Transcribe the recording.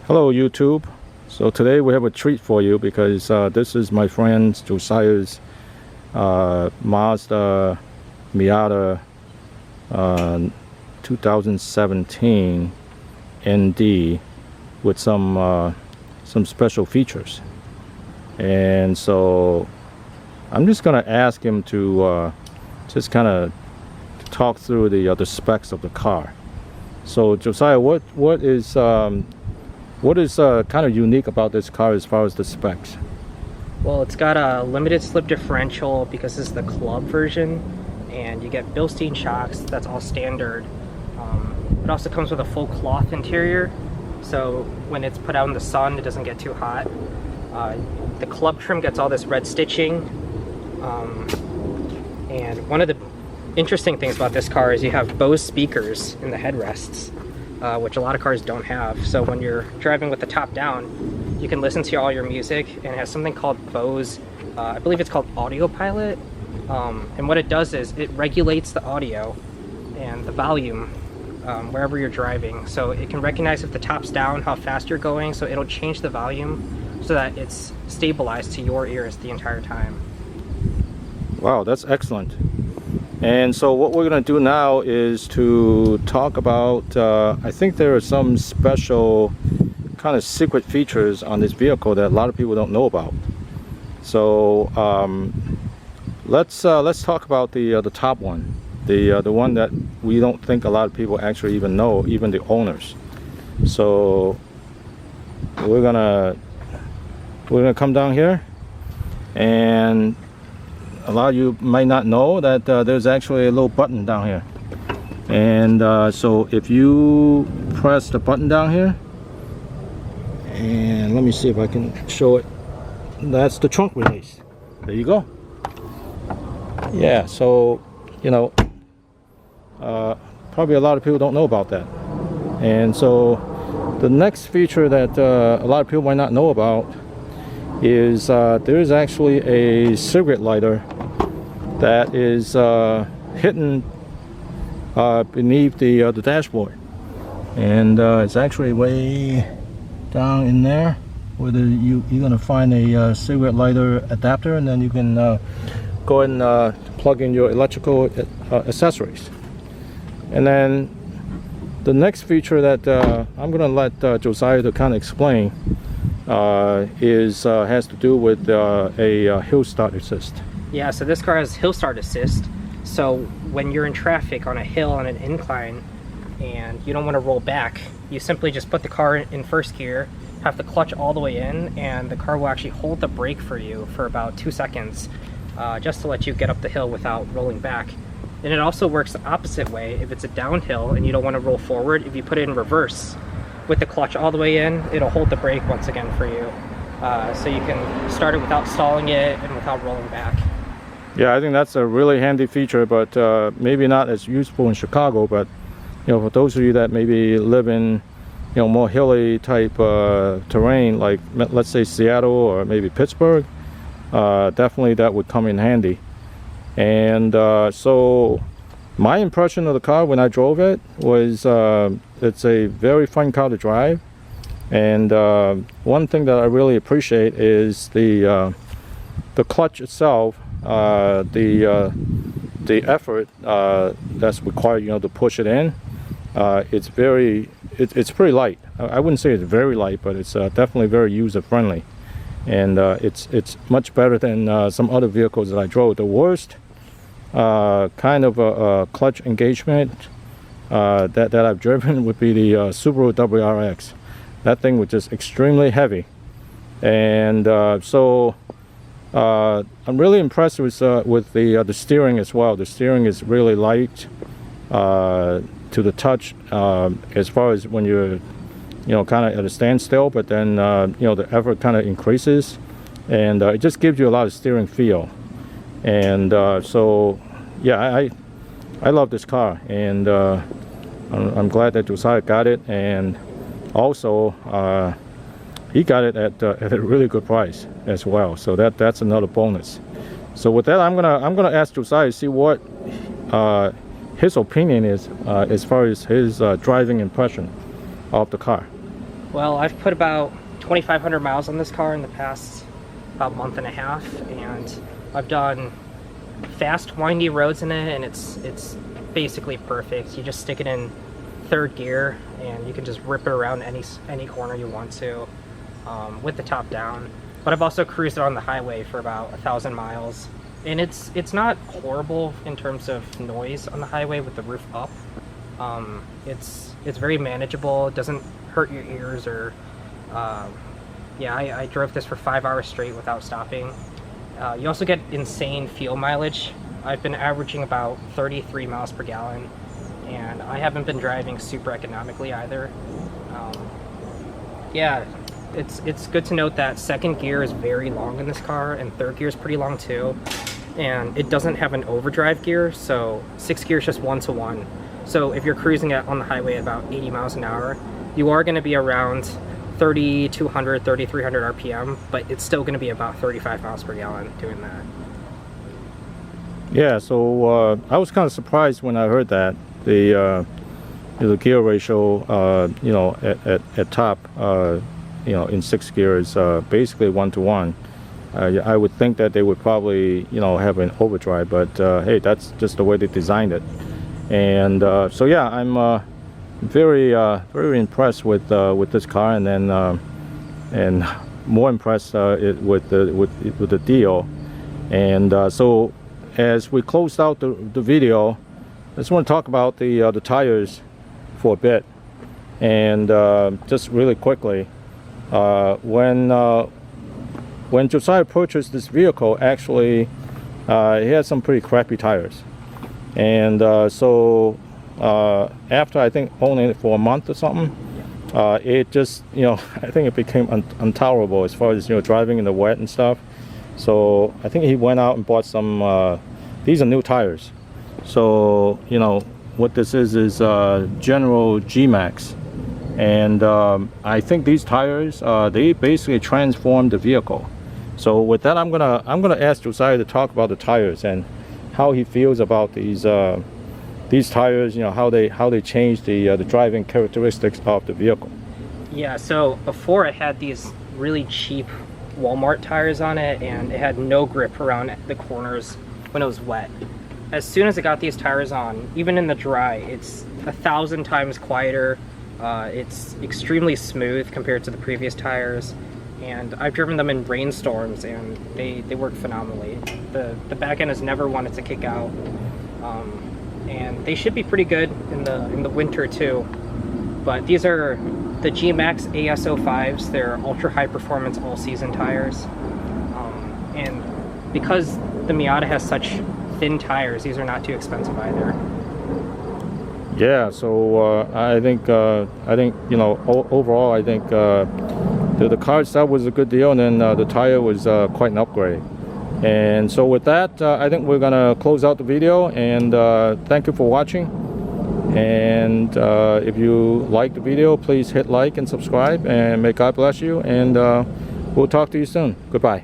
Hello YouTube. So today we have a treat for you because this is my friend Josiah's Mazda Miata 2017 ND with some special features. And so I'm just gonna ask him to just kind of talk through the specs of the car. So Josiah, what is kind of unique about this car as far as the specs? Well, it's got a limited slip differential because this is the club version, and you get Bilstein shocks. That's all standard. It also comes with a full cloth interior, so when it's put out in the sun, it doesn't get too hot. The club trim gets all this red stitching, and one of the interesting things about this car is you have Bose speakers in the headrests, which a lot of cars don't have. So when you're driving with the top down, you can listen to all your music, and it has something called Bose, I believe it's called Audio Pilot. And what it does is it regulates the audio and the volume wherever you're driving. So it can recognize if the top's down, how fast you're going, so it'll change the volume so that it's stabilized to your ears the entire time. Wow, that's excellent. And so what we're going to do now is to talk about, I think there are some special kind of secret features on this vehicle that a lot of people don't know about. So let's talk about the top one, the one that we don't think a lot of people actually even know, even the owners. So we're gonna come down here, and a lot of you might not know that there's actually a little button down here. And so if you press the button down here, and let me see if I can show it, that's the trunk release. There you go. Yeah, so you know, probably a lot of people don't know about that. And so the next feature that a lot of people might not know about is there is actually a cigarette lighter that is hidden beneath the dashboard, and it's actually way down in there where you're gonna find a cigarette lighter adapter, and then you can go and plug in your electrical accessories. And then the next feature that I'm gonna let Josiah to kind of explain has to do with a hill start assist. Yeah, so this car has hill start assist. So when you're in traffic on a hill on an incline and you don't want to roll back, you simply just put the car in first gear, have the clutch all the way in, and the car will actually hold the brake for you for about 2 seconds, just to let you get up the hill without rolling back. And it also works the opposite way. If it's a downhill and you don't want to roll forward, if you put it in reverse with the clutch all the way in, it'll hold the brake once again for you. So you can start it without stalling it and without rolling back. Yeah, I think that's a really handy feature, but maybe not as useful in Chicago. But you know, for those of you that maybe live in, you know, more hilly type terrain, like let's say Seattle or maybe Pittsburgh, definitely that would come in handy. And so my impression of the car when I drove it was it's a very fun car to drive. And one thing that I really appreciate is the clutch itself. The effort that's required, you know, to push it in. It's pretty light. I wouldn't say it's very light, but it's definitely very user friendly, and it's much better than some other vehicles that I drove. The worst kind of a clutch engagement that I've driven would be the Subaru WRX. That thing was just extremely heavy, and so I'm really impressed with the steering as well. The steering is really light to the touch, as far as when you're, you know, kind of at a standstill, but then you know, the effort kind of increases, and it just gives you a lot of steering feel. And so yeah, I love this car, and I'm glad that Josiah got it, and also he got it at a really good price as well. So that's another bonus. So with that, I'm gonna ask Josiah to see what his opinion is as far as his driving impression of the car. Well, I've put about 2,500 miles on this car in the past about month and a half, and I've done fast, windy roads in it, and it's basically perfect. You just stick it in third gear, and you can just rip it around any corner you want to, with the top down. But I've also cruised it on the highway for about 1,000 miles, and it's not horrible in terms of noise on the highway with the roof up. It's very manageable. It doesn't hurt your ears or. Yeah, I drove this for 5 hours straight without stopping. You also get insane fuel mileage. I've been averaging about 33 miles per gallon, and I haven't been driving super economically either. Yeah, it's good to note that second gear is very long in this car, and third gear is pretty long too. And it doesn't have an overdrive gear, so sixth gear is just 1-to-1. So if you're cruising on the highway at about 80 miles an hour, you are going to be around 3,200, 3,300 RPM, but it's still going to be about 35 miles per gallon doing that. Yeah, so I was kind of surprised when I heard that the gear ratio, you know, at top, you know, in sixth gear is basically 1-to-1. I would think that they would probably, you know, have an overdrive, but hey, that's just the way they designed it. And so yeah, I'm very impressed with this car, and then and more impressed with the deal. And so as we closed out the video, I just want to talk about the tires for a bit. And just really quickly, when Josiah purchased this vehicle, actually he had some pretty crappy tires. And so after I think owning it for a month or something, it just, you know, I think it became intolerable as far as, you know, driving in the wet and stuff. So I think he went out and bought some, these are new tires. So, you know, what this is General G-Max. And I think these tires, they basically transformed the vehicle. So with that, I'm gonna ask Josiah to talk about the tires and how he feels about these tires, you know, how they change the driving characteristics of the vehicle. Yeah, so before I had these really cheap Walmart tires on it, and it had no grip around the corners when it was wet. As soon as I got these tires on, even in the dry, it's 1,000 times quieter. It's extremely smooth compared to the previous tires, and I've driven them in rainstorms, and they work phenomenally. The back end has never wanted to kick out, and they should be pretty good in the winter too. But these are the G-Max ASO5s. They're ultra high performance all season tires, and because the Miata has such thin tires, these are not too expensive either. Yeah, so I think you know, overall I think the car itself was a good deal, and then the tire was quite an upgrade. And so with that, I think we're gonna close out the video, and thank you for watching. And if you like the video, please hit like and subscribe, and may God bless you, and we'll talk to you soon. Goodbye.